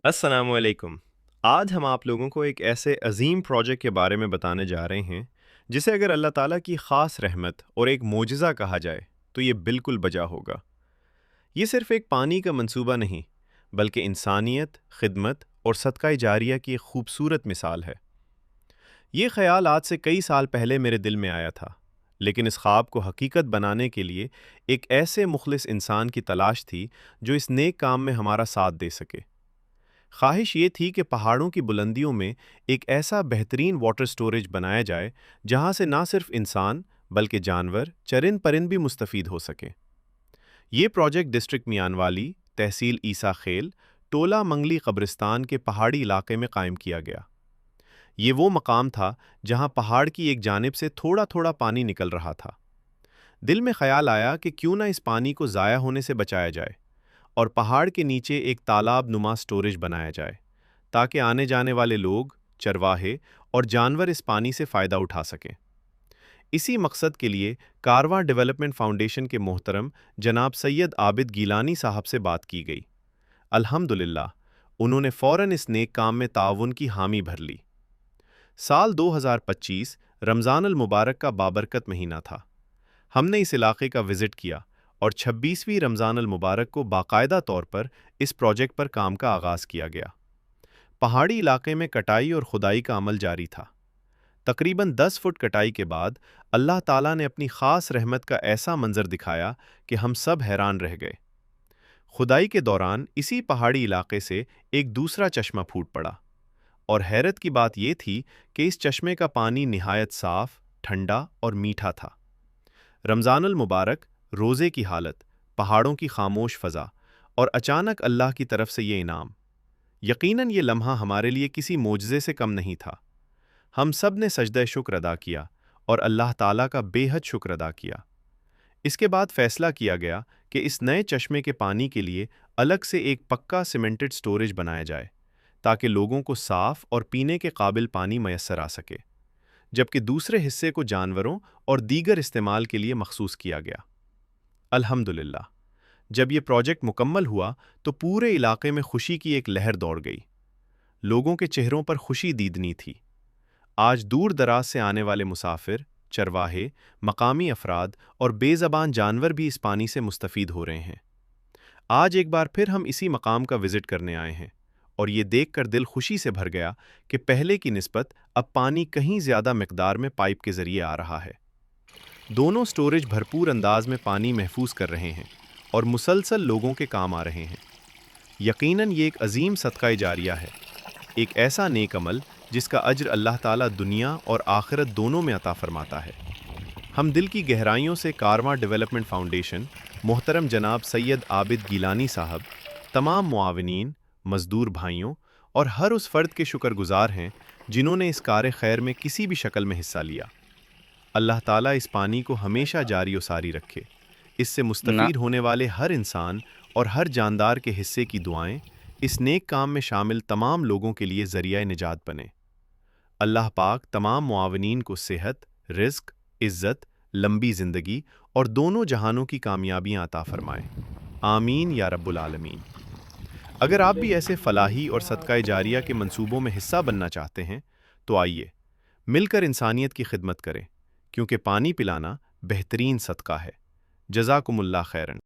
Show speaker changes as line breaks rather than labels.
السلام علیکم۔ آج ہم آپ لوگوں کو ایک ایسے عظیم پروجیکٹ کے بارے میں بتانے جا رہے ہیں جسے اگر اللہ تعالیٰ کی خاص رحمت اور ایک معجزہ کہا جائے تو یہ بالکل بجا ہوگا۔ یہ صرف ایک پانی کا منصوبہ نہیں بلکہ انسانیت، خدمت اور صدقہ جاریہ کی ایک خوبصورت مثال ہے۔ یہ خیال آج سے کئی سال پہلے میرے دل میں آیا تھا، لیکن اس خواب کو حقیقت بنانے کے لیے ایک ایسے مخلص انسان کی تلاش تھی جو اس نیک کام میں ہمارا ساتھ دے سکے۔ خواہش یہ تھی کہ پہاڑوں کی بلندیوں میں ایک ایسا بہترین واٹر سٹوریج بنایا جائے جہاں سے نہ صرف انسان بلکہ جانور، چرند پرند بھی مستفید ہو سکیں۔ یہ پروجیکٹ ڈسٹرکٹ میانوالی، تحصیل عیسیٰ خیل، ٹولہ منگلی قبرستان کے پہاڑی علاقے میں قائم کیا گیا۔ یہ وہ مقام تھا جہاں پہاڑ کی ایک جانب سے تھوڑا تھوڑا پانی نکل رہا تھا۔ دل میں خیال آیا کہ کیوں نہ اس پانی کو ضائع ہونے سے بچایا جائے اور پہاڑ کے نیچے ایک تالاب نما سٹوریج بنایا جائے تاکہ آنے جانے والے لوگ، چرواہے اور جانور اس پانی سے فائدہ اٹھا سکیں۔ اسی مقصد کے لیے کارواں ڈیولپمنٹ فاؤنڈیشن کے محترم جناب سید عابد گیلانی صاحب سے بات کی گئی۔ الحمدللہ انہوں نے فوراً اس نیک کام میں تعاون کی حامی بھر لی۔ سال 2025 رمضان المبارک کا بابرکت مہینہ تھا۔ ہم نے اس علاقے کا وزٹ کیا اور 26ویں رمضان المبارک کو باقاعدہ طور پر اس پروجیکٹ پر کام کا آغاز کیا گیا۔ پہاڑی علاقے میں کٹائی اور کھدائی کا عمل جاری تھا۔ تقریباً 10 فٹ کٹائی کے بعد اللہ تعالیٰ نے اپنی خاص رحمت کا ایسا منظر دکھایا کہ ہم سب حیران رہ گئے۔ کھدائی کے دوران اسی پہاڑی علاقے سے ایک دوسرا چشمہ پھوٹ پڑا، اور حیرت کی بات یہ تھی کہ اس چشمے کا پانی نہایت صاف، ٹھنڈا اور میٹھا تھا۔ رمضان المبارک، روزے کی حالت، پہاڑوں کی خاموش فضا اور اچانک اللہ کی طرف سے یہ انعام، یقیناً یہ لمحہ ہمارے لیے کسی معجزے سے کم نہیں تھا۔ ہم سب نے سجدہ شکر ادا کیا اور اللہ تعالیٰ کا بے حد شکر ادا کیا۔ اس کے بعد فیصلہ کیا گیا کہ اس نئے چشمے کے پانی کے لیے الگ سے ایک پکا سیمنٹڈ سٹوریج بنایا جائے تاکہ لوگوں کو صاف اور پینے کے قابل پانی میسر آ سکے، جبکہ دوسرے حصے کو جانوروں اور دیگر استعمال کے لیے مخصوص کیا گیا۔ الحمدللہ جب یہ پروجیکٹ مکمل ہوا تو پورے علاقے میں خوشی کی ایک لہر دوڑ گئی۔ لوگوں کے چہروں پر خوشی دیدنی تھی۔ آج دور دراز سے آنے والے مسافر، چرواہے، مقامی افراد اور بے زبان جانور بھی اس پانی سے مستفید ہو رہے ہیں۔ آج ایک بار پھر ہم اسی مقام کا وزٹ کرنے آئے ہیں اور یہ دیکھ کر دل خوشی سے بھر گیا کہ پہلے کی نسبت اب پانی کہیں زیادہ مقدار میں پائپ کے ذریعے آ رہا ہے۔ دونوں سٹوریج بھرپور انداز میں پانی محفوظ کر رہے ہیں اور مسلسل لوگوں کے کام آ رہے ہیں۔ یقیناً یہ ایک عظیم صدقہ جاریہ ہے، ایک ایسا نیک عمل جس کا اجر اللہ تعالیٰ دنیا اور آخرت دونوں میں عطا فرماتا ہے۔ ہم دل کی گہرائیوں سے کارواں ڈیولپمنٹ فاؤنڈیشن، محترم جناب سید عابد گیلانی صاحب، تمام معاونین، مزدور بھائیوں اور ہر اس فرد کے شکر گزار ہیں جنہوں نے اس کار خیر میں کسی بھی شکل میں حصہ لیا۔ اللہ تعالیٰ اس پانی کو ہمیشہ جاری و ساری رکھے۔ اس سے
نہ
مستفید ہونے والے ہر انسان اور ہر جاندار کے حصے کی دعائیں اس نیک کام میں شامل تمام لوگوں کے لیے ذریعہ نجات بنے۔ اللہ پاک تمام معاونین کو صحت، رزق، عزت، لمبی زندگی اور دونوں جہانوں کی کامیابیاں عطا فرمائے۔ آمین یا رب العالمین۔ اگر آپ بھی ایسے فلاحی اور صدقہ جاریہ کے منصوبوں میں حصہ بننا چاہتے ہیں تو آئیے مل کر انسانیت کی خدمت کریں، کیونکہ پانی پلانا بہترین صدقہ ہے۔ جزاکم اللہ خیرن۔